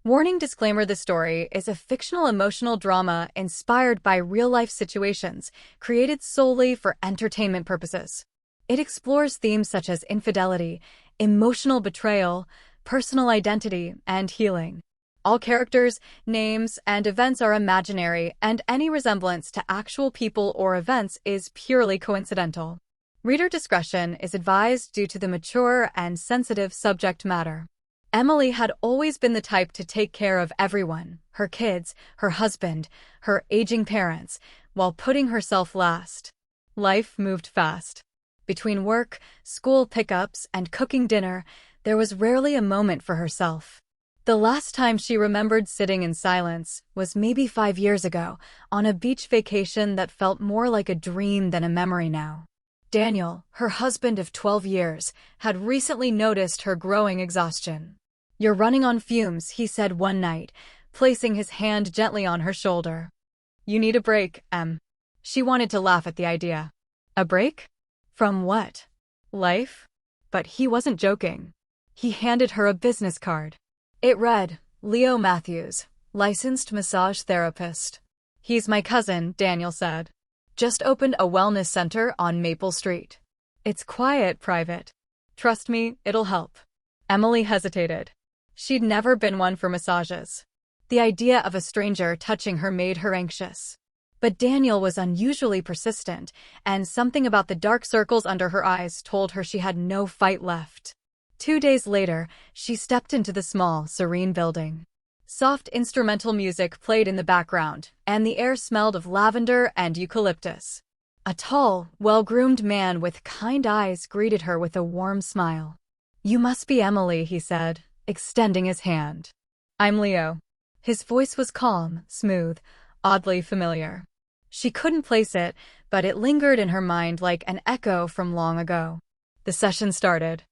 Warning disclaimer: this story is a fictional emotional drama inspired by real-life situations, created solely for entertainment purposes. It explores themes such as infidelity, emotional betrayal, personal identity, and healing. All characters, names, and events are imaginary, and any resemblance to actual people or events is purely coincidental. Reader discretion is advised due to the mature and sensitive subject matter. Emily had always been the type to take care of everyone, her kids, her husband, her aging parents, while putting herself last. Life moved fast. Between work, school pickups, and cooking dinner, there was rarely a moment for herself. The last time she remembered sitting in silence was maybe 5 years ago, on a beach vacation that felt more like a dream than a memory now. Daniel, her husband of 12 years, had recently noticed her growing exhaustion. "You're running on fumes," he said one night, placing his hand gently on her shoulder. "You need a break, Em." She wanted to laugh at the idea. A break? From what? Life? But he wasn't joking. He handed her a business card. It read, "Leo Matthews, licensed massage therapist." "He's my cousin," Daniel said. "Just opened a wellness center on Maple Street. It's quiet, private. Trust me, it'll help." Emily hesitated. She'd never been one for massages. The idea of a stranger touching her made her anxious. But Daniel was unusually persistent, and something about the dark circles under her eyes told her she had no fight left. 2 days later, she stepped into the small, serene building. Soft instrumental music played in the background, and the air smelled of lavender and eucalyptus. A tall, well-groomed man with kind eyes greeted her with a warm smile. "You must be Emily," he said, extending his hand. "I'm Leo." His voice was calm, smooth, oddly familiar. She couldn't place it, but it lingered in her mind like an echo from long ago. The session started.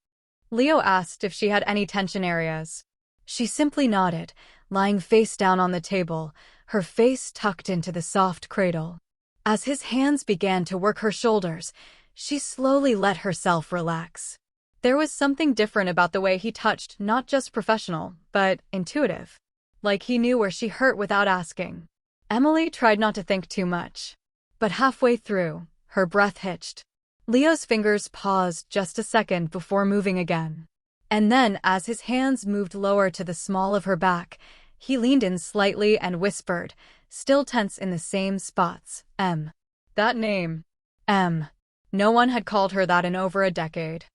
Leo asked if she had any tension areas. She simply nodded, lying face down on the table, her face tucked into the soft cradle. As his hands began to work her shoulders, she slowly let herself relax. There was something different about the way he touched, not just professional, but intuitive. Like he knew where she hurt without asking. Emily tried not to think too much. But halfway through, her breath hitched. Leo's fingers paused just a second before moving again. And then, as his hands moved lower to the small of her back, he leaned in slightly and whispered, still tense in the same spots, "Em." That name. Em. No one had called her that in over a decade.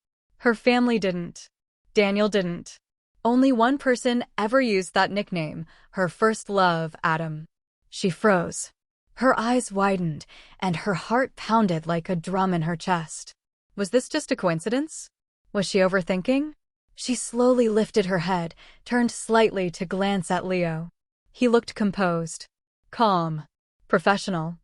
Her family didn't. Daniel didn't. Only one person ever used that nickname, her first love, Adam. She froze. Her eyes widened, and her heart pounded like a drum in her chest. Was this just a coincidence? Was she overthinking? She slowly lifted her head, turned slightly to glance at Leo. He looked composed, calm, professional.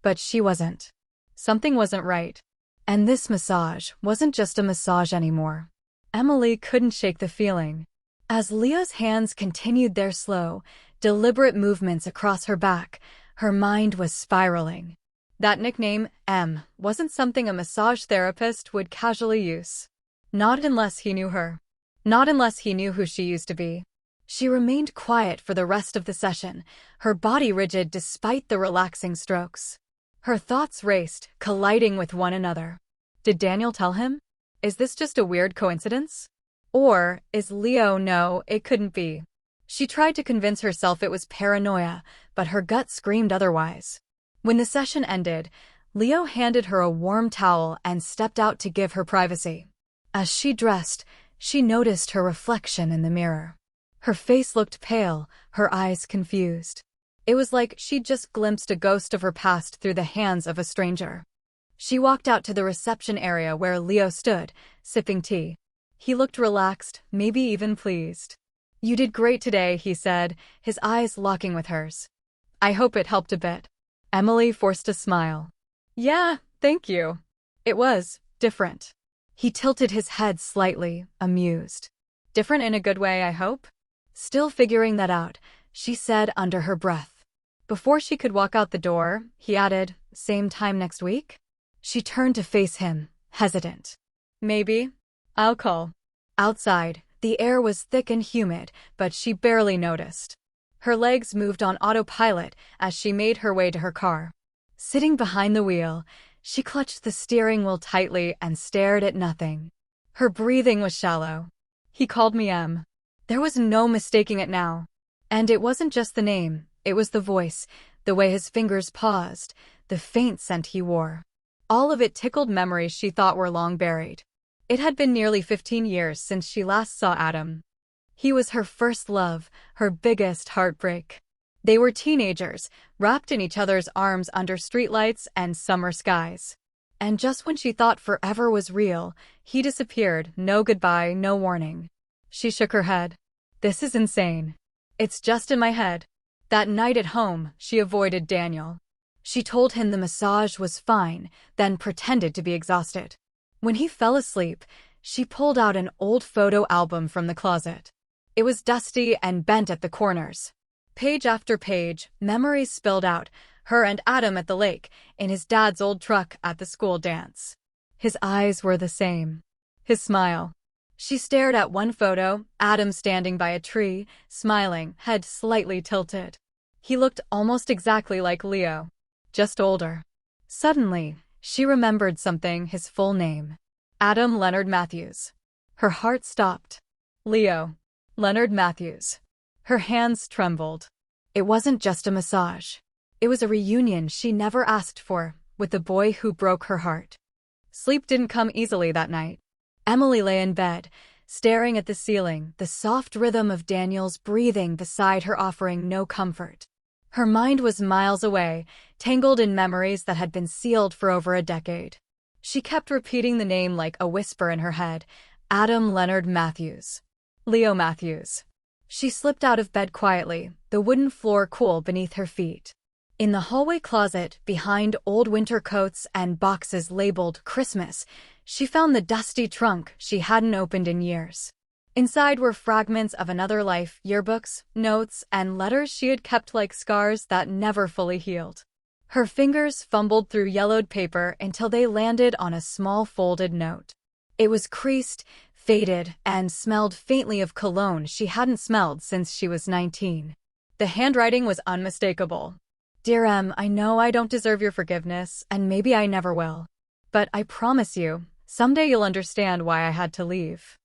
But she wasn't. Something wasn't right. And this massage wasn't just a massage anymore. Emily couldn't shake the feeling. As Leo's hands continued their slow, deliberate movements across her back, her mind was spiraling. That nickname, Em, wasn't something a massage therapist would casually use. Not unless he knew her. Not unless he knew who she used to be. She remained quiet for the rest of the session, her body rigid despite the relaxing strokes. Her thoughts raced, colliding with one another. Did Daniel tell him? Is this just a weird coincidence? Or is Leo? No, it couldn't be. She tried to convince herself it was paranoia, but her gut screamed otherwise. When the session ended, Leo handed her a warm towel and stepped out to give her privacy. As she dressed, she noticed her reflection in the mirror. Her face looked pale, her eyes confused. It was like she'd just glimpsed a ghost of her past through the hands of a stranger. She walked out to the reception area where Leo stood, sipping tea. He looked relaxed, maybe even pleased. "You did great today," he said, his eyes locking with hers. "I hope it helped a bit." Emily forced a smile. "Yeah, thank you. It was different." He tilted his head slightly, amused. "Different in a good way, I hope?" Still figuring that out, she said under her breath. Before she could walk out the door, he added, "Same time next week?" She turned to face him, hesitant. "Maybe. I'll call." Outside, The air was thick and humid, but she barely noticed. Her legs moved on autopilot as she made her way to her car. Sitting behind the wheel, she clutched the steering wheel tightly and stared at nothing. Her breathing was shallow. He called me Em. There was no mistaking it now. And it wasn't just the name, it was the voice, the way his fingers paused, the faint scent he wore. All of it tickled memories she thought were long buried. It had been nearly 15 years since she last saw Adam. He was her first love, her biggest heartbreak. They were teenagers, wrapped in each other's arms under streetlights and summer skies. And just when she thought forever was real, he disappeared, no goodbye, no warning. She shook her head. This is insane. It's just in my head. That night at home, she avoided Daniel. She told him the massage was fine, then pretended to be exhausted. When he fell asleep, she pulled out an old photo album from the closet. It was dusty and bent at the corners. Page after page, memories spilled out, her and Adam at the lake, in his dad's old truck at the school dance. His eyes were the same. His smile. She stared at one photo, Adam standing by a tree, smiling, head slightly tilted. He looked almost exactly like Leo, just older. Suddenly, she remembered something, his full name. Adam Leonard Matthews. Her heart stopped. Leo. Leonard Matthews. Her hands trembled. It wasn't just a massage. It was a reunion she never asked for, with the boy who broke her heart. Sleep didn't come easily that night. Emily lay in bed, staring at the ceiling, the soft rhythm of Daniel's breathing beside her offering no comfort. Her mind was miles away, tangled in memories that had been sealed for over a decade. She kept repeating the name like a whisper in her head, Adam Leonard Matthews. Leo Matthews. She slipped out of bed quietly, the wooden floor cool beneath her feet. In the hallway closet, behind old winter coats and boxes labeled Christmas, she found the dusty trunk she hadn't opened in years. Inside were fragments of another life, yearbooks, notes, and letters she had kept like scars that never fully healed. Her fingers fumbled through yellowed paper until they landed on a small folded note. It was creased, faded, and smelled faintly of cologne she hadn't smelled since she was 19. The handwriting was unmistakable. Dear Em, I know I don't deserve your forgiveness, and maybe I never will. But I promise you, someday you'll understand why I had to leave.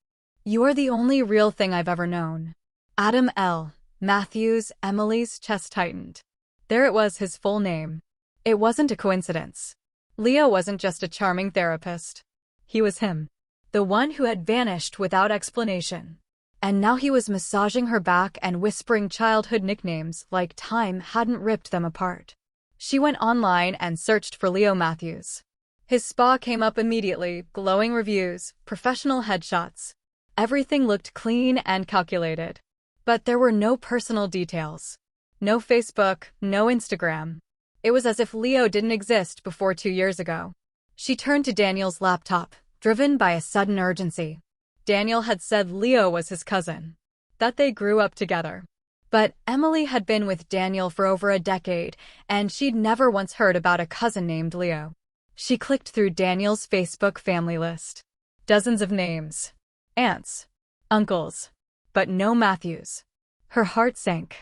You're the only real thing I've ever known. Adam L. Matthews. Emily's chest tightened. There it was, his full name. It wasn't a coincidence. Leo wasn't just a charming therapist. He was him. The one who had vanished without explanation. And now he was massaging her back and whispering childhood nicknames like time hadn't ripped them apart. She went online and searched for Leo Matthews. His spa came up immediately, glowing reviews, professional headshots. Everything looked clean and calculated. But there were no personal details. No Facebook, no Instagram. It was as if Leo didn't exist before 2 years ago. She turned to Daniel's laptop, driven by a sudden urgency. Daniel had said Leo was his cousin, that they grew up together. But Emily had been with Daniel for over a decade, and she'd never once heard about a cousin named Leo. She clicked through Daniel's Facebook family list. Dozens of names. Aunts. Uncles. But no Matthews. Her heart sank.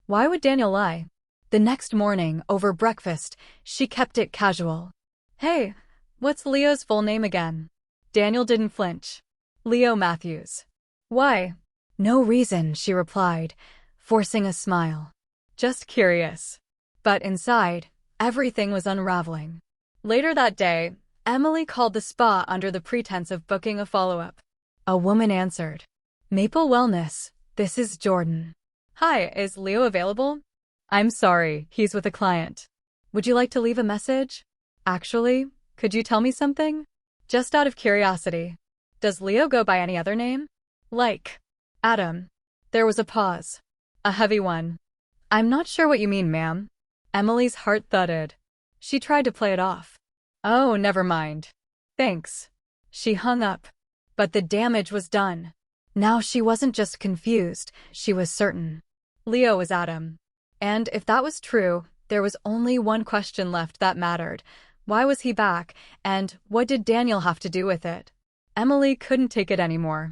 Why would Daniel lie? The next morning, over breakfast, she kept it casual. Hey, what's Leo's full name again? Daniel didn't flinch. Leo Matthews. Why? No reason, she replied, forcing a smile. Just curious. But inside, everything was unraveling. Later that day, Emily called the spa under the pretense of booking a follow-up. A woman answered. Maple Wellness, this is Jordan. Hi, is Leo available? I'm sorry, he's with a client. Would you like to leave a message? Actually, could you tell me something? Just out of curiosity. Does Leo go by any other name? Like Adam. There was a pause. A heavy one. I'm not sure what you mean, ma'am. Emily's heart thudded. She tried to play it off. Oh, never mind. Thanks. She hung up. But the damage was done. Now she wasn't just confused, she was certain. Leo was Adam. And if that was true, there was only one question left that mattered. Why was he back, and what did Daniel have to do with it? Emily couldn't take it anymore.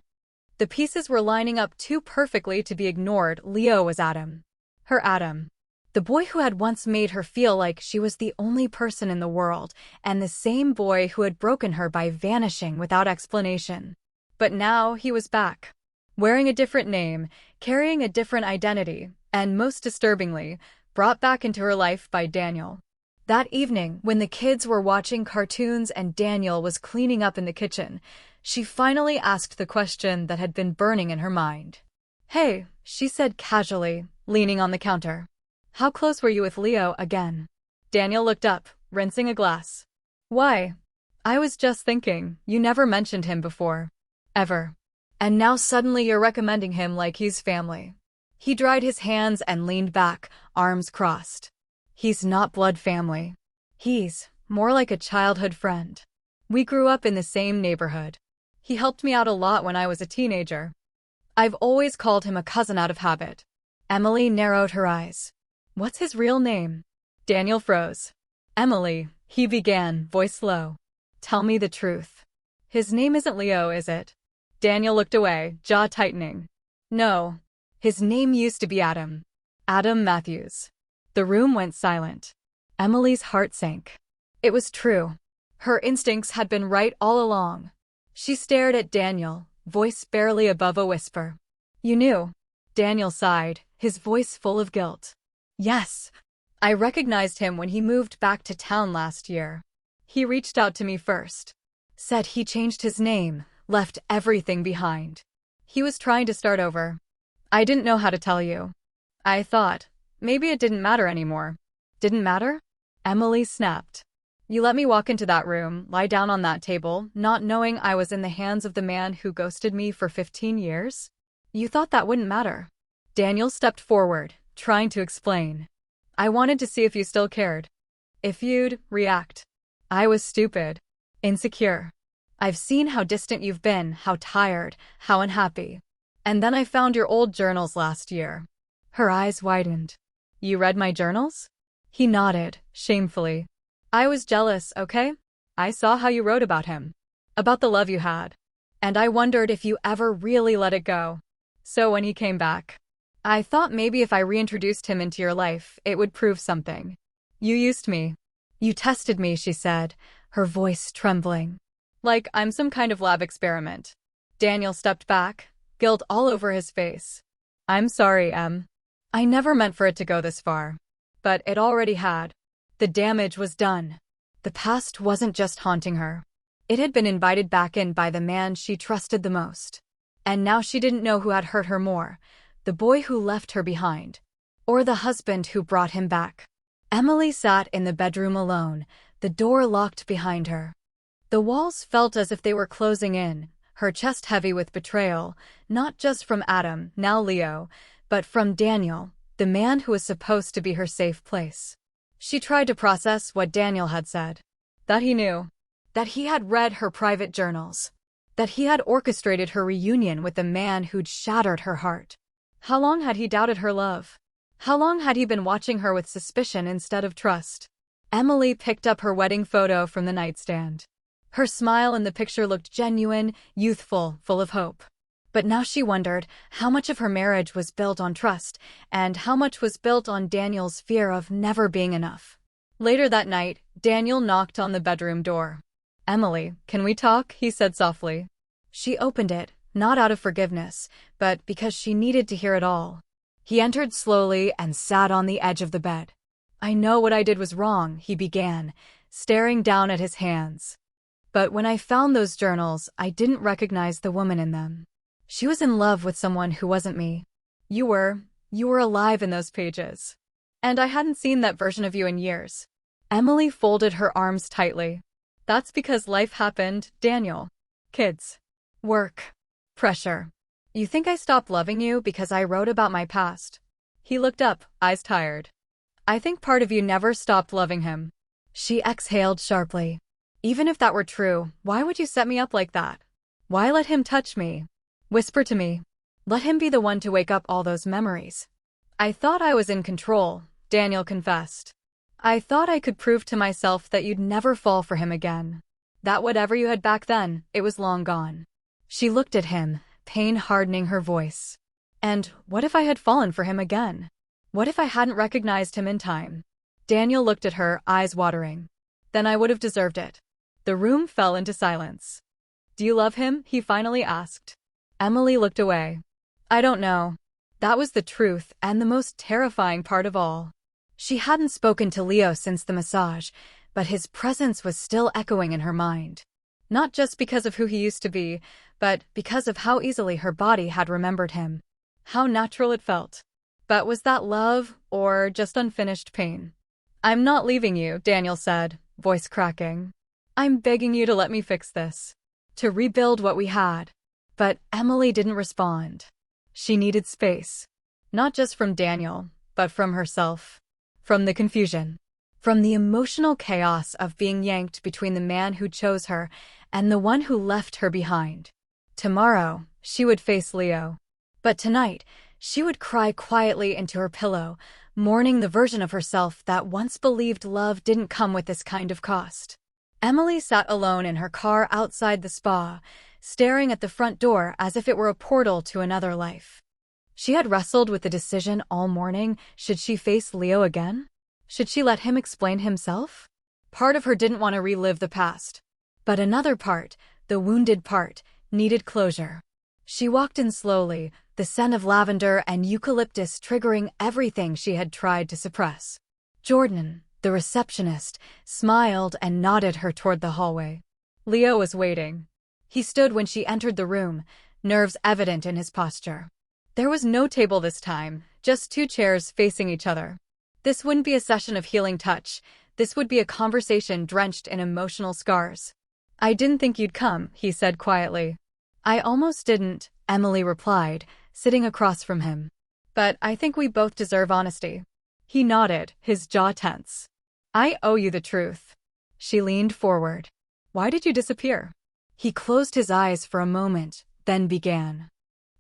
The pieces were lining up too perfectly to be ignored. Leo was Adam. Her Adam. The boy who had once made her feel like she was the only person in the world, and the same boy who had broken her by vanishing without explanation. But now he was back. Wearing a different name, carrying a different identity, and most disturbingly, brought back into her life by Daniel. That evening, when the kids were watching cartoons and Daniel was cleaning up in the kitchen, she finally asked the question that had been burning in her mind. "Hey," she said casually, leaning on the counter. "How close were you with Leo again?" Daniel looked up, rinsing a glass. "Why? I was just thinking, you never mentioned him before. Ever. And now suddenly you're recommending him like he's family." He dried his hands and leaned back, arms crossed. "He's not blood family. He's more like a childhood friend. We grew up in the same neighborhood. He helped me out a lot when I was a teenager. I've always called him a cousin out of habit." Emily narrowed her eyes. "What's his real name?" Daniel froze. "Emily," he began, voice low. "Tell me the truth. His name isn't Leo, is it?" Daniel looked away, jaw tightening. "No. His name used to be Adam. Adam Matthews." The room went silent. Emily's heart sank. It was true. Her instincts had been right all along. She stared at Daniel, voice barely above a whisper. "You knew?" Daniel sighed, his voice full of guilt. "Yes. I recognized him when he moved back to town last year. He reached out to me first. Said he changed his name, left everything behind. He was trying to start over. I didn't know how to tell you. I thought, maybe it didn't matter anymore." "Didn't matter?" Emily snapped. "You let me walk into that room, lie down on that table, not knowing I was in the hands of the man who ghosted me for 15 years? You thought that wouldn't matter." Daniel stepped forward, trying to explain. "I wanted to see if you still cared. If you'd react. I was stupid. Insecure. I've seen how distant you've been, how tired, how unhappy. And then I found your old journals last year." Her eyes widened. "You read my journals?" He nodded, shamefully. "I was jealous, okay? I saw how you wrote about him. About the love you had. And I wondered if you ever really let it go. So when he came back, I thought maybe if I reintroduced him into your life, it would prove something. You used me. You tested me," she said, her voice trembling. "Like I'm some kind of lab experiment." Daniel stepped back, guilt all over his face. "I'm sorry, Em. I never meant for it to go this far. But it already had. The damage was done. The past wasn't just haunting her. It had been invited back in by the man she trusted the most. And now she didn't know who had hurt her more, the boy who left her behind, or the husband who brought him back." Emily sat in the bedroom alone, the door locked behind her. The walls felt as if they were closing in, her chest heavy with betrayal, not just from Adam, now Leo, but from Daniel, the man who was supposed to be her safe place. She tried to process what Daniel had said. That he knew. That he had read her private journals. That he had orchestrated her reunion with the man who'd shattered her heart. How long had he doubted her love? How long had he been watching her with suspicion instead of trust? Emily picked up her wedding photo from the nightstand. Her smile in the picture looked genuine, youthful, full of hope. But now she wondered how much of her marriage was built on trust, and how much was built on Daniel's fear of never being enough. Later that night, Daniel knocked on the bedroom door. "Emily, can we talk?" he said softly. She opened it, not out of forgiveness, but because she needed to hear it all. He entered slowly and sat on the edge of the bed. "I know what I did was wrong," he began, staring down at his hands. "But when I found those journals, I didn't recognize the woman in them. She was in love with someone who wasn't me. You were alive in those pages. And I hadn't seen that version of you in years." Emily folded her arms tightly. "That's because life happened, Daniel. Kids. Work. Pressure. You think I stopped loving you because I wrote about my past?" He looked up, eyes tired. "I think part of you never stopped loving him." She exhaled sharply. "Even if that were true, why would you set me up like that? Why let him touch me? Whisper to me? Let him be the one to wake up all those memories?" "I thought I was in control," Daniel confessed. "I thought I could prove to myself that you'd never fall for him again. That whatever you had back then, it was long gone." She looked at him, pain hardening her voice. And what if I had fallen for him again? What if I hadn't recognized him in time? Daniel looked at her, eyes watering. Then I would have deserved it. The room fell into silence. Do you love him? He finally asked. Emily looked away. I don't know. That was the truth and the most terrifying part of all. She hadn't spoken to Leo since the massage, but his presence was still echoing in her mind. Not just because of who he used to be, but because of how easily her body had remembered him. How natural it felt. But was that love or just unfinished pain? I'm not leaving you, Daniel said, voice cracking. I'm begging you to let me fix this. To rebuild what we had. But Emily didn't respond. She needed space. Not just from Daniel, but from herself. From the confusion. From the emotional chaos of being yanked between the man who chose her and the one who left her behind. Tomorrow, she would face Leo. But tonight, she would cry quietly into her pillow, mourning the version of herself that once believed love didn't come with this kind of cost. Emily sat alone in her car outside the spa, staring at the front door as if it were a portal to another life. She had wrestled with the decision all morning. Should she face Leo again? Should she let him explain himself? Part of her didn't want to relive the past. But another part, the wounded part, needed closure. She walked in slowly, the scent of lavender and eucalyptus triggering everything she had tried to suppress. Jordan, the receptionist, smiled and nodded her toward the hallway. Leo was waiting. He stood when she entered the room, nerves evident in his posture. There was no table this time, just two chairs facing each other. This wouldn't be a session of healing touch. This would be a conversation drenched in emotional scars. I didn't think you'd come, he said quietly. I almost didn't, Emily replied, sitting across from him. But I think we both deserve honesty. He nodded, his jaw tense. I owe you the truth. She leaned forward. Why did you disappear? He closed his eyes for a moment, then began.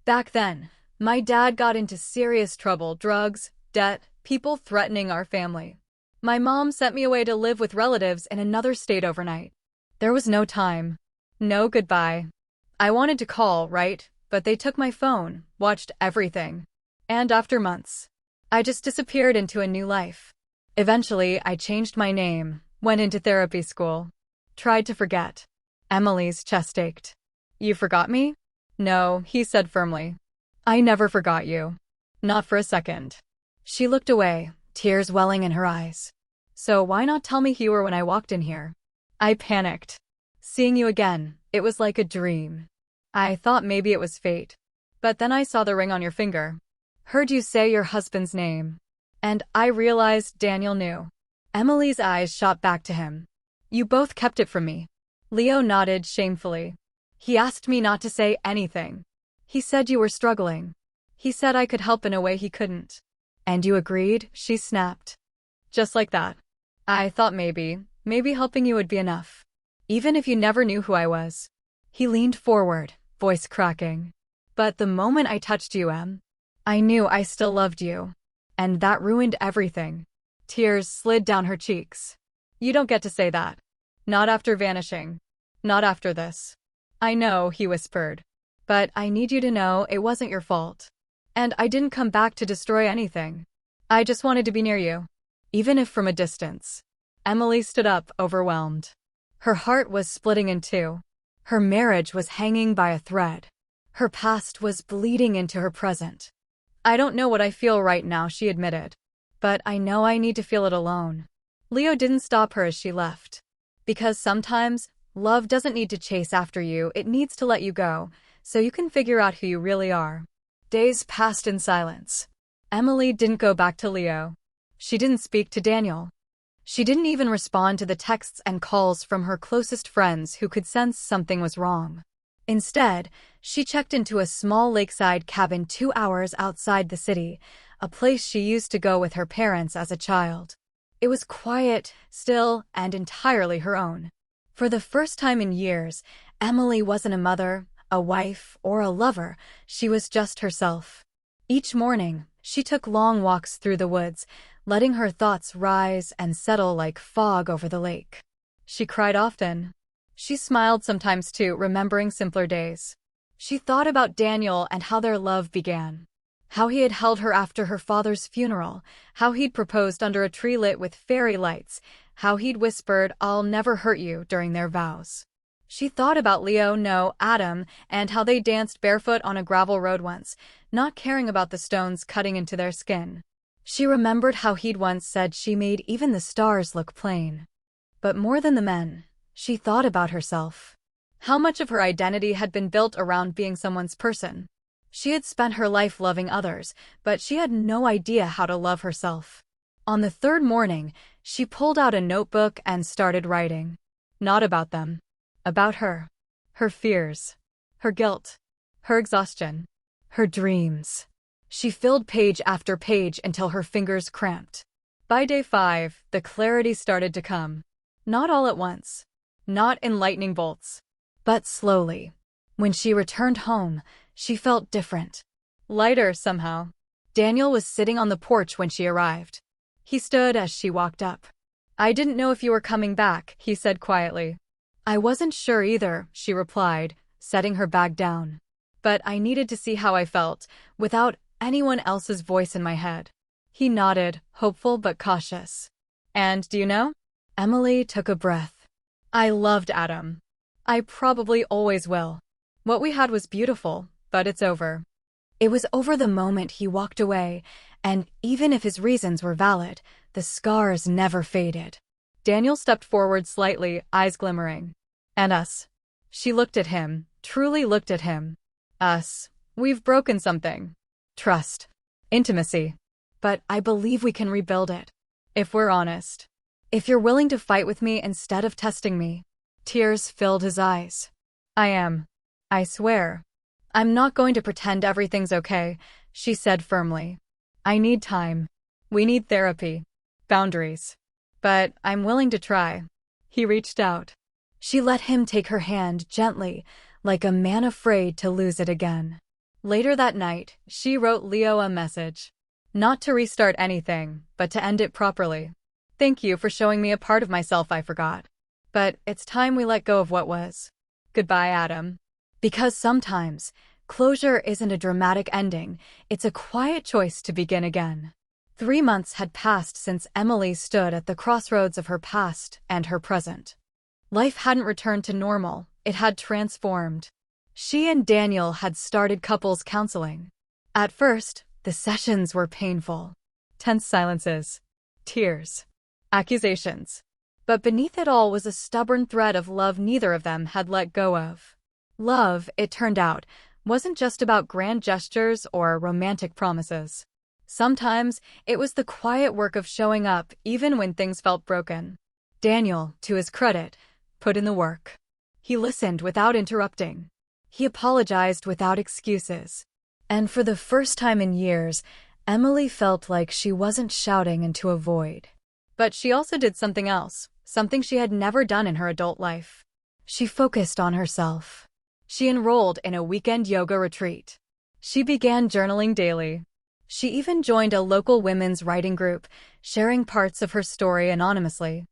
Back then, my dad got into serious trouble, drugs, debt, people threatening our family. My mom sent me away to live with relatives in another state overnight. There was no time. No goodbye. I wanted to call, right? But they took my phone, watched everything. And after months, I just disappeared into a new life. Eventually, I changed my name, went into therapy school. Tried to forget. Emily's chest ached. You forgot me? No, he said firmly. I never forgot you. Not for a second. She looked away, tears welling in her eyes. So why not tell me who you were when I walked in here? I panicked. Seeing you again, it was like a dream. I thought maybe it was fate. But then I saw the ring on your finger. Heard you say your husband's name. And I realized Daniel knew. Emily's eyes shot back to him. You both kept it from me. Leo nodded shamefully. He asked me not to say anything. He said you were struggling. He said I could help in a way he couldn't. And you agreed? She snapped. Just like that. I thought maybe helping you would be enough. Even if you never knew who I was. He leaned forward, voice cracking. But the moment I touched you, I knew I still loved you. And that ruined everything. Tears slid down her cheeks. You don't get to say that. Not after vanishing. Not after this. I know, he whispered. But I need you to know it wasn't your fault. And I didn't come back to destroy anything. I just wanted to be near you. Even if from a distance. Emily stood up, overwhelmed. Her heart was splitting in two. Her marriage was hanging by a thread. Her past was bleeding into her present. I don't know what I feel right now, she admitted. But I know I need to feel it alone. Leo didn't stop her as she left. Because sometimes, love doesn't need to chase after you, it needs to let you go, so you can figure out who you really are. Days passed in silence. Emily didn't go back to Leo. She didn't speak to Daniel. She didn't even respond to the texts and calls from her closest friends who could sense something was wrong. Instead, she checked into a small lakeside cabin 2 hours outside the city, a place she used to go with her parents as a child. It was quiet, still, and entirely her own. For the first time in years, Emily wasn't a mother, a wife, or a lover, she was just herself. Each morning, she took long walks through the woods, letting her thoughts rise and settle like fog over the lake. She cried often. She smiled sometimes too, remembering simpler days. She thought about Daniel and how their love began. How he had held her after her father's funeral, how he'd proposed under a tree lit with fairy lights, how he'd whispered, "I'll never hurt you," during their vows. She thought about Leo, no, Adam, and how they danced barefoot on a gravel road once, not caring about the stones cutting into their skin. She remembered how he'd once said she made even the stars look plain. But more than the men, she thought about herself. How much of her identity had been built around being someone's person. She had spent her life loving others, but she had no idea how to love herself. On the third morning, she pulled out a notebook and started writing. Not about them. About her. Her fears. Her guilt. Her exhaustion. Her dreams. She filled page after page until her fingers cramped. By day 5, the clarity started to come. Not all at once. Not in lightning bolts. But slowly. When she returned home, she felt different. Lighter, somehow. Daniel was sitting on the porch when she arrived. He stood as she walked up. "I didn't know if you were coming back," he said quietly. "I wasn't sure either," she replied, setting her bag down. "But I needed to see how I felt, without anyone else's voice in my head." He nodded, hopeful but cautious. "And do you know?" Emily took a breath. "I loved Adam. I probably always will. What we had was beautiful, but it's over." It was over the moment he walked away, and even if his reasons were valid, the scars never faded. Daniel stepped forward slightly, eyes glimmering. "And us?" She looked at him, truly looked at him. "Us. We've broken something. Trust. Intimacy. But I believe we can rebuild it. If we're honest. If you're willing to fight with me instead of testing me." Tears filled his eyes. "I am. I swear. I'm not going to pretend everything's okay," she said firmly. "I need time. We need therapy. Boundaries. But I'm willing to try." He reached out. She let him take her hand gently, like a man afraid to lose it again. Later that night, she wrote Leo a message. Not to restart anything, but to end it properly. "Thank you for showing me a part of myself I forgot. But it's time we let go of what was. Goodbye, Adam." Because sometimes, closure isn't a dramatic ending, it's a quiet choice to begin again. 3 months had passed since Emily stood at the crossroads of her past and her present. Life hadn't returned to normal, it had transformed. She and Daniel had started couples counseling. At first, the sessions were painful. Tense silences. Tears. Accusations. But beneath it all was a stubborn thread of love neither of them had let go of. Love, it turned out, wasn't just about grand gestures or romantic promises. Sometimes, it was the quiet work of showing up even when things felt broken. Daniel, to his credit, put in the work. He listened without interrupting. He apologized without excuses. And for the first time in years, Emily felt like she wasn't shouting into a void. But she also did something else, something she had never done in her adult life. She focused on herself. She enrolled in a weekend yoga retreat. She began journaling daily. She even joined a local women's writing group, sharing parts of her story anonymously.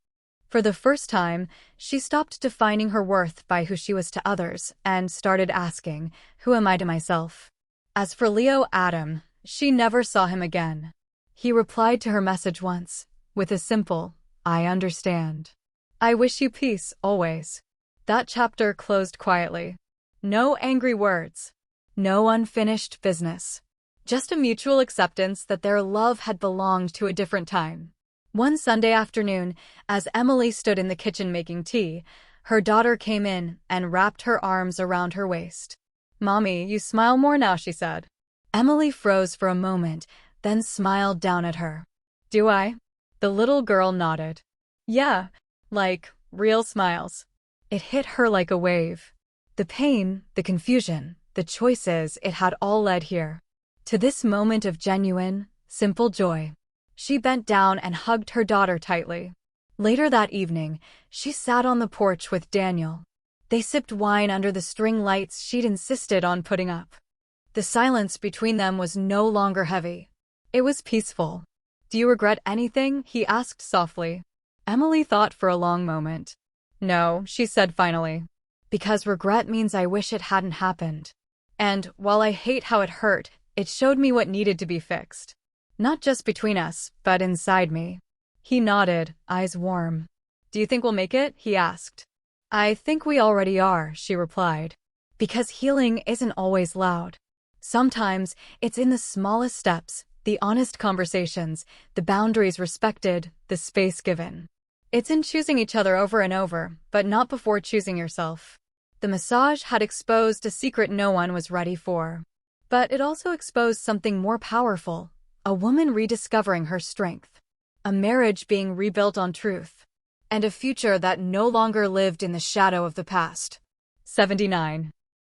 For the first time, she stopped defining her worth by who she was to others and started asking, "Who am I to myself?" As for Leo Adam, she never saw him again. He replied to her message once, with a simple, "I understand. I wish you peace, always." That chapter closed quietly. No angry words. No unfinished business. Just a mutual acceptance that their love had belonged to a different time. One Sunday afternoon, as Emily stood in the kitchen making tea, her daughter came in and wrapped her arms around her waist. "Mommy, you smile more now," she said. Emily froze for a moment, then smiled down at her. "Do I?" The little girl nodded. "Yeah, like real smiles." It hit her like a wave. The pain, the confusion, the choices, it had all led here. To this moment of genuine, simple joy. She bent down and hugged her daughter tightly. Later that evening, she sat on the porch with Daniel. They sipped wine under the string lights she'd insisted on putting up. The silence between them was no longer heavy. It was peaceful. "Do you regret anything?" he asked softly. Emily thought for a long moment. "No," she said finally. "Because regret means I wish it hadn't happened." And while I hate how it hurt, it showed me what needed to be fixed. Not just between us, but inside me. He nodded, eyes warm. Do you think we'll make it? He asked. I think we already are, she replied. Because healing isn't always loud. Sometimes it's in the smallest steps, the honest conversations, the boundaries respected, the space given. It's in choosing each other over and over, but not before choosing yourself. The massage had exposed a secret no one was ready for. But it also exposed something more powerful, a woman rediscovering her strength, a marriage being rebuilt on truth, and a future that no longer lived in the shadow of the past. 79.